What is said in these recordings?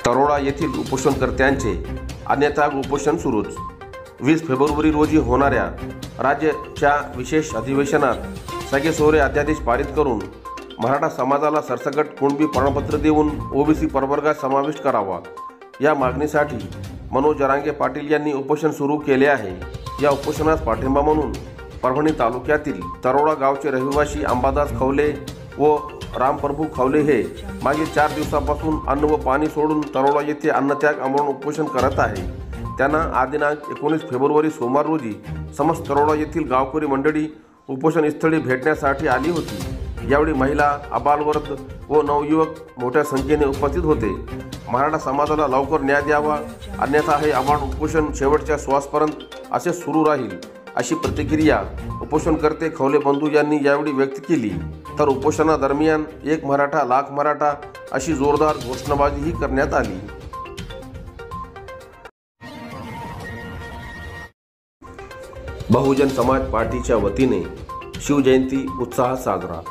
तरोडा येथील उपोषणकर्त्यांचे अन्यथा उपोषण सुरूच। 20 फेब्रुवारी रोजी होणाऱ्या राज्याच्या विशेष अधिवेशनात सगळे सोहरे अध्यादेश पारित करून मराठा समाजाला सरसकट कुणबी प्रमाणपत्र देऊन ओबीसी प्रवर्गात समाविष्ट करावा या मागणीसाठी मनोज जरांगे पाटील यांनी उपोषण सुरू केले आहे। या उपोषणास पाठिंबा म्हणून परभणी तालुक्यातील तरोडा गावचे रहिवासी अंबादास खवले व रामप्रभू खवले हे मागील 4 दिवसापासून अन्न व पाणी सोडून तरोडा येथे अन्नत्याग आंदोलन उपोषण करत आहे। त्यांना दिनांक 19 फेब्रुवारी सोमवार रोजी समस्त तरोडा येथील गावकरी मंडळी उपोषणस्थळी भेटण्यासाठी आली होती। यावेळी महिला, अबालवृद्ध व नवयुवक मोठ्या संख्येने उपस्थित होते। मराठा समाजाला लवकर न्याय द्यावा, अन्यथा हे आव्हान उपोषण शेवटच्या श्वासपर्यंत असे सुरू राहील अशी प्रतिक्रिया उपोषणकर्ते खवले बंधू यांनी यावेळी व्यक्त केली। तर उपोषणादरम्यान एक मराठा लाख मराठा अशी जोरदार घोषणाबाजीही करण्यात आली। बहुजन समाज पार्टीच्या वतीने शिवजयंती उत्साहात साजरा।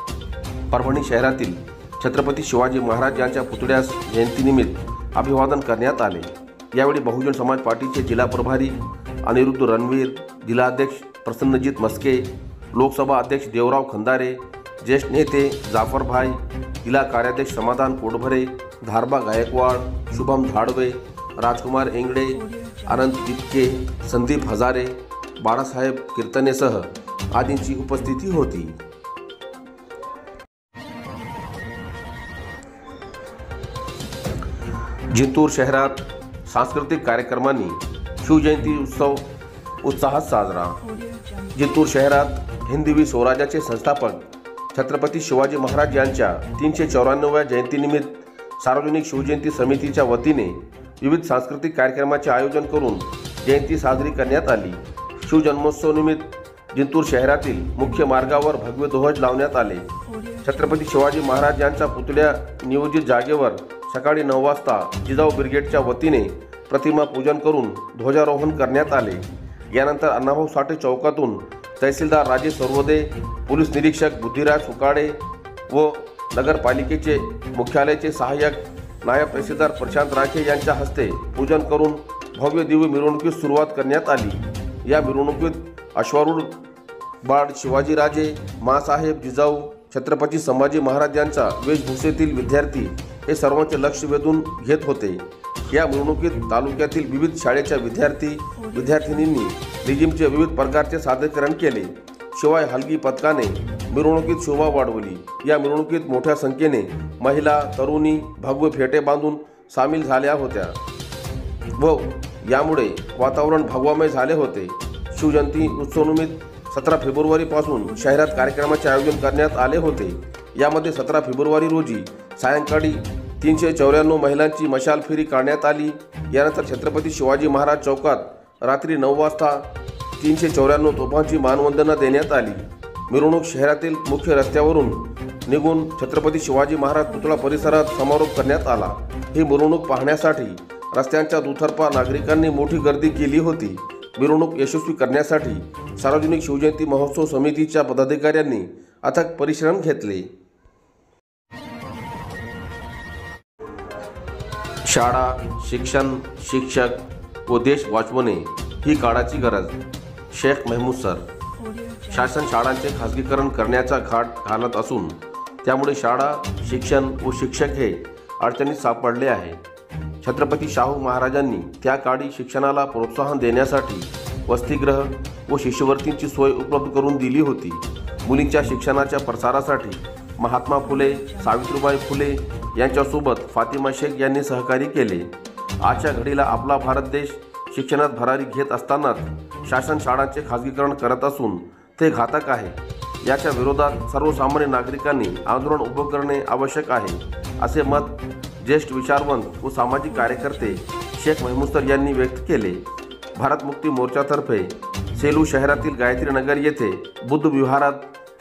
परभणी शहरातील छत्रपती शिवाजी महाराज यांच्या पुतळ्यास जयंतीनिमित्त अभिवादन करण्यात आले। यावेळी बहुजन समाज पार्टीचे जिल्हा प्रभारी अनिरुद्ध रणवीर, जिल्हाध्यक्ष प्रसन्नजीत मस्के, लोकसभा अध्यक्ष देवराव खंदारे, ज्येष्ठ नेते जाफर भाई, जिल्हा कार्याध्यक्ष समाधान कोडभरे, धारबा गायकवाड, शुभम धाडवे, राजकुमार एंगडे, अनंत दिपके, संदीप हजारे, बाळासाहेब कीर्तनेसह आदींची उपस्थिती होती। जिंतूर शहरात सांस्कृतिक कार्यक्रमांनी शिवजयंती उत्सव उत्साहात साजरा। जिंतूर शहरात हिंदवी स्वराज्याचे संस्थापक छत्रपती शिवाजी महाराज यांच्या 394व्या जयंतीनिमित्त सार्वजनिक शिवजयंती समितीच्या वतीने विविध सांस्कृतिक कार्यक्रमाचे आयोजन करून जयंती साजरी करण्यात आली। शिवजन्मोत्सव निमित्त जिंतूर शहरातील मुख्य मार्गावर भव्य ध्वज लावण्यात आले। छत्रपती शिवाजी महाराज यांच्या पुतळ्या नियोजित जागेवर सकाळी 9 वाजता जिजाऊ ब्रिगेडच्या वतीने प्रतिमा पूजन करून ध्वजारोहण करण्यात आले। यानंतर अण्णाभाऊ साठे चौकातून तहसीलदार राजेश सर्वदे, पोलीस निरीक्षक बुद्धिराज सुकाडे व नगरपालिकेचे मुख्यालयाचे सहाय्यक नायब तहसीलदार प्रशांत राखे यांच्या हस्ते पूजन करून भव्य दिव्य मिरवणुकीस सुरुवात करण्यात आली। या मिरवणुकीत अश्वारूढ बाळ शिवाजीराजे, माँसाहेब जिजाऊ, छत्रपती संभाजी महाराज यांच्या वेशभूषेतील विद्यार्थी हे सर्वांचे लक्ष वेधून घेत होते। या मिरवणुकीत तालुक्यातील विविध शाळेच्या विद्यार्थिनींनी लेझिमचे विविध प्रकारचे सादरीकरण केले। शिवाय हलगी पथकाने मिरवणुकीत शोभा वाढवली। या मिरवणुकीत मोठ्या संख्येने महिला, तरुणी भगवे फेटे बांधून सामील झाल्या होत्या व यामुळे वातावरण भगवामय झाले होते। शिवजयंती उत्सवानिमित्त 17 फेब्रुवारीपासून शहरात कार्यक्रमाचे आयोजन करण्यात आले होते। यामध्ये 17 फेब्रुवारी रोजी सायंकाळी 394 महिलांची मशाल फेरी काढण्यात आली। यानंतर छत्रपती शिवाजी महाराज चौकात रात्री 9 वाजता 394 तोफांची मानवंदना देण्यात आली। मिरवणूक शहरातील मुख्य रस्त्यावरून निघून छत्रपती शिवाजी महाराज पुतळा परिसरात समारोप करण्यात आला। ही मिरवणूक पाहण्यासाठी रस्त्यांच्या दुतर्फा नागरिकांनी मोठी गर्दी केली होती। मिरवणूक यशस्वी करण्यासाठी सार्वजनिक शिवजयंती महोत्सव समितीच्या पदाधिकाऱ्यांनी अथक परिश्रम घेतले। शाळा, शिक्षण, शिक्षक व देश वाचवणे ही काळाची गरज। शेख महमूद सर। शासन शाळांचे खाजगीकरण करण्याचा घाट घालत असून त्यामुळे शाळा, शिक्षण व शिक्षक हे अडचणीत सापडले आहे। छत्रपती शाहू महाराजांनी त्या काळी शिक्षणाला प्रोत्साहन देण्यासाठी वसतिगृह व शिष्यवृत्तींची सोय उपलब्ध करून दिली होती। मुलींच्या शिक्षणाच्या प्रसारासाठी महात्मा फुले, सावित्रीबाई फुले यांच्यासोबत फातिमा शेख यांनी सहकार्य केले। आजच्या घडीला आपला भारत देश शिक्षणात भरारी घेत असतानाच शासन शाळांचे खाजगीकरण करत असून ते घातक आहे। याच्या विरोधात सर्वसामान्य नागरिकांनी आंदोलन उभे करणे आवश्यक आहे, असे मत ज्येष्ठ विचारवंत व सामाजिक कार्यकर्ते शेख महमूद सर यांनी व्यक्त केले। भारत मुक्ती मोर्चातर्फे सेलू शहरातील गायत्री नगर येथे बुद्ध विहारात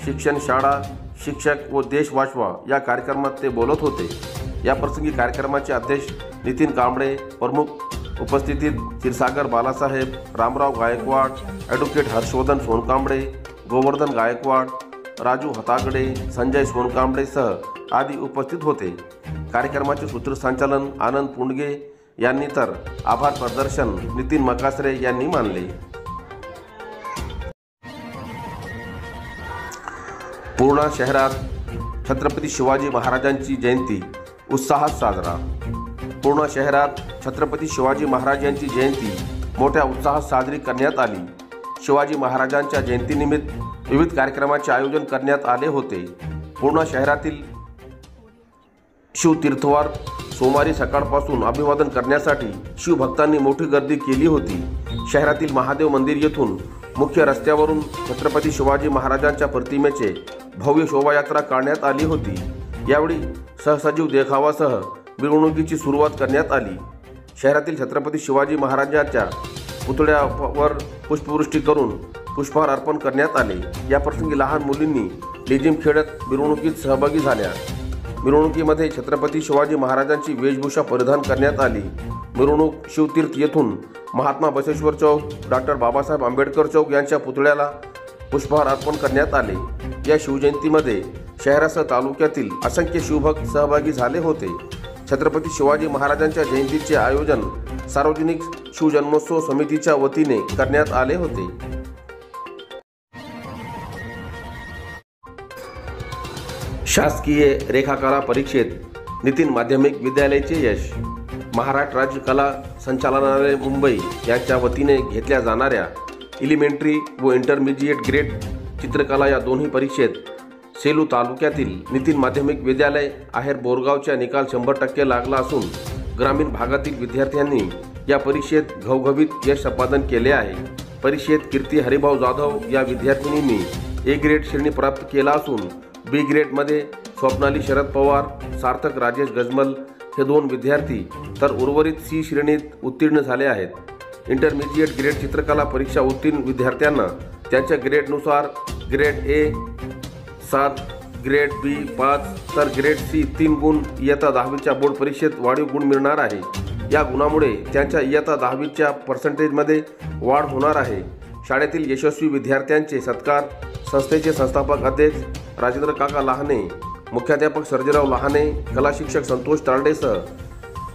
शिक्षण, शाळा, शिक्षक व देश वाचवा या कार्यक्रमात ते बोलत होते। या प्रसंगी कार्यक्रमाचे अध्यक्ष नितीन कांबळे, प्रमुख उपस्थितीत क्षीरसागर बालासाहेब, रामराव गायकवाड, ॲडव्होकेट हर्षवर्धन सोनकांबळे, गोवर्धन गायकवाड, राजू हतागडे, संजय सोनकांबळे सह आदी उपस्थित होते। कार्यक्रमाचे सूत्रसंचालन आनंद पुंडगे यांनी तर आभार प्रदर्शन नितीन मकासरे यांनी मानले। पूर्णा शहरात छत्रपती शिवाजी महाराजांची जयंती उत्साहात साजरा। पूर्णा शहरात छत्रपती शिवाजी महाराज यांची जयंती मोठ्या उत्साहात साजरी करण्यात आली। शिवाजी महाराजांच्या जयंतीनिमित्त विविध कार्यक्रमांचे आयोजन करण्यात आले होते। पूर्णा शहरातील शिवतीर्थवर सोमवारी सकाळपासून अभिवादन करण्यासाठी शिवभक्तांनी मोठी गर्दी केली होती। शहरातील महादेव मंदिर येथून मुख्य रस्त्यावरून छत्रपती शिवाजी महाराजांच्या प्रतिमेचे भव्य शोभायात्रा काढण्यात आली होती। यावेळी सहसजीव देखावासह मिरवणुकीची सुरुवात करण्यात आली। शहरातील छत्रपती शिवाजी महाराजांच्या पुतळ्यावर पुष्पवृष्टी करून पुष्पहार अर्पण करण्यात आले। या प्रसंगी लहान मुलींनी लेझीम खेळत मिरवणुकीत सहभागी झाल्या। मिरवणुकीमध्ये छत्रपती शिवाजी महाराजांची वेशभूषा परिधान करण्यात आली। मिरवणूक शिवतीर्थ येथून महात्मा बसवेश्वर चौक, डॉक्टर बाबासाहेब आंबेडकर चौक यांच्या पुतळ्याला पुष्पहार अर्पण करण्यात आले। या शिवजयंतीमध्ये शहरासह तालुक्यातील असंख्य शिवभक्त सहभागी झाले होते। छत्रपती शिवाजी महाराजांच्या जयंतीचे आयोजन सार्वजनिक शिवजन्मोत्सव समितीच्या वतीने करण्यात आले होते। शासकीय रेखाकला परीक्षेत नितीन माध्यमिक विद्यालयाचे यश। महाराष्ट्र राज्य कला संचालनालय मुंबई यांच्या वतीने घेतल्या जाणाऱ्या एलिमेंटरी व इंटरमिजिएट ग्रेड चित्रकला या दोन्ही परीक्षेत सेलू तालुक्यातील नितीन माध्यमिक विद्यालय आहेर बोरगावच्या निकाल 100% लागला असून ग्रामीण भागातील विद्यार्थ्यांनी या परीक्षेत घवघवीत यश संपादन केले आहे। परीक्षेत कीर्ती हरिभाऊ जाधव या विद्यार्थिनींनी ए ग्रेड श्रेणी प्राप्त केला असून बी ग्रेडमध्ये स्वप्नाली शरद पवार, सार्थक राजेश गजमल हे 2 विद्यार्थी तर उर्वरित सी श्रेणीत उत्तीर्ण झाले आहेत। इंटरमिजिएट ग्रेड चित्रकला परीक्षा उत्तीर्ण विद्यार्थ्यांना त्यांच्या ग्रेडनुसार ग्रेड ए 7, ग्रेड बी 5 तर ग्रेड सी 3 गुण इयत्ता 10वीच्या बोर्ड परीक्षेत वाढीव गुण मिळणार आहे। या गुणामुळे त्यांच्या इयत्ता 10वीच्या पर्सेंटेजमध्ये वाढ होणार आहे। शाळेतील यशस्वी विद्यार्थ्यांचे सत्कार संस्थेचे संस्थापक अध्यक्ष राजेंद्र काका लहाने, मुख्याध्यापक सर्जेराव लहाने, कला शिक्षक संतोष तारडेसह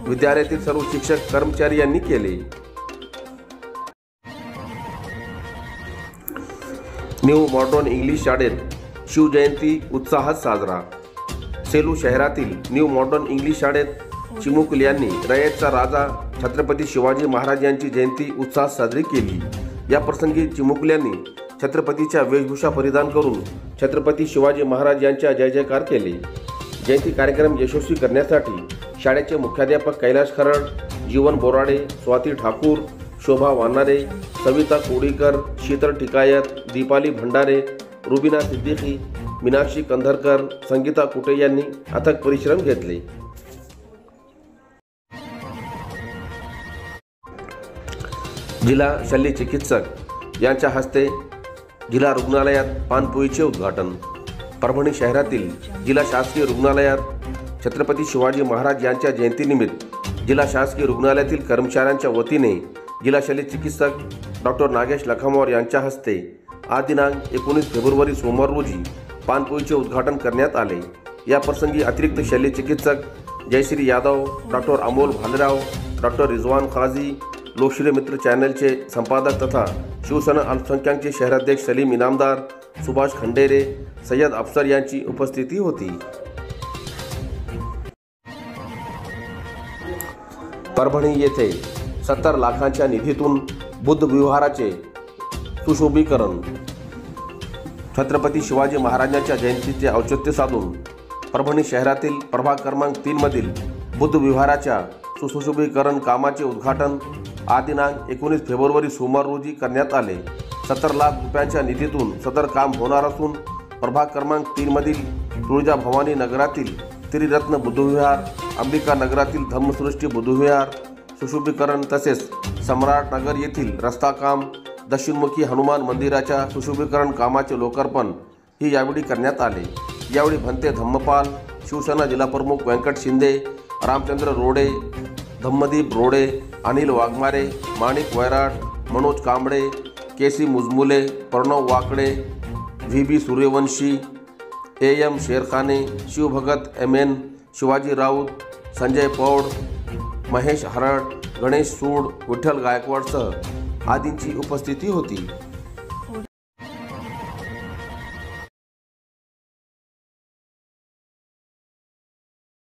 विद्यालयातील सर्व शिक्षक कर्मचारी यांनी केले। न्यू मॉडर्न इंग्लिश शाळेत शिवजयंती उत्साहात साजरा। सेलू शहरातील न्यू मॉडर्न इंग्लिश शाळेत चिमुकली यांनी रयतचा राजा छत्रपती शिवाजी महाराज यांची जयंती उत्साहात साजरी केली। या प्रसंगी चिमुकल्यांनी छत्रपतीच्या वेशभूषा परिधान करून छत्रपती शिवाजी महाराज यांच्या जय जयकार केले। जयंती कार्यक्रम यशस्वी करण्यासाठी शाळेचे मुख्याध्यापक कैलाश खरड, जीवन बोराडे, स्वाती ठाकूर, शोभा वानारे, सविता कोडीकर, शीतल टिकायत, दीपाली भंडारे, रुबिना सिद्दीकी, मीनाक्षी कंधरकर, संगीता कुटे यांनी अथक परिश्रम घेतले। जिल्हा शल्य चिकित्सक यांच्या हस्ते जिल्हा रुग्णालयात पानपोईचे उद्घाटन। परभणी शहरातील जिल्हा शासकीय रुग्णालयात छत्रपती शिवाजी महाराज यांच्या जयंतीनिमित्त जिल्हा शासकीय रुग्णालयातील कर्मचाऱ्यांच्या वतीने जिल्हा शल्य चिकित्सक डॉक्टर नागेश लखामवार यांच्या हस्ते आज दिनांक 19 फेब्रुवारी सोमवार रोजी पानपोईचे उद्घाटन करण्यात आले। या प्रसंगी अतिरिक्त शल्य चिकित्सक जयश्री यादव, डॉक्टर अमोल भालेराव, डॉक्टर रिजवान काझी, लोकशाही मित्र चॅनलचे संपादक तथा शिवसेना अल्पसंख्याकचे शहराध्यक्ष सलीम इनामदार, सुभाष खंडेरे, सय्यद अफसर यांची उपस्थिती होती। परभणी येथे 70 लाखांच्या निधीतून बुद्ध विहाराचे सुशोभीकरण। छत्रपती शिवाजी महाराजांच्या जयंतीचे औचित्य साधून परभणी शहरातील प्रभाग क्रमांक 3 मधील बुद्ध विहाराच्या सुशोभीकरण कामाचे उद्घाटन आज दिनांक 19 फेब्रुवारी सोमवार रोजी करण्यात आले। 70 लाख रुपयांच्या निधीतून सदर काम होणार असून प्रभाग क्रमांक 3 मधील तुळजा भवानी नगरातील त्रिरत्न बुद्धविहार, अंबिका नगरातील धम्मसृष्टी बुद्धविहार सुशोभीकरण तसेच सम्राट नगर येथील रस्ता काम, दक्षिणमुखी हनुमान मंदिराच्या सुशोभीकरण कामाचे लोकार्पण ही यावेळी करण्यात आले। यावेळी भंते धम्मपाल, शिवसेना जिल्हाप्रमुख व्यंकट शिंदे, रामचंद्र रोडे, धम्मदीप रोडे, अनिल वाघमारे, माणिक वैराट, मनोज कांबळे, केसी Mujmule, Pranav Wakde, V B Suryavanshi, AM Sherkhane, Shivbhagat MN, Shivaji Raut, Sanjay Paud, Mahesh Harad, Ganesh Sud, Vitthal गायकवाडसह आदींची उपस्थिती होती।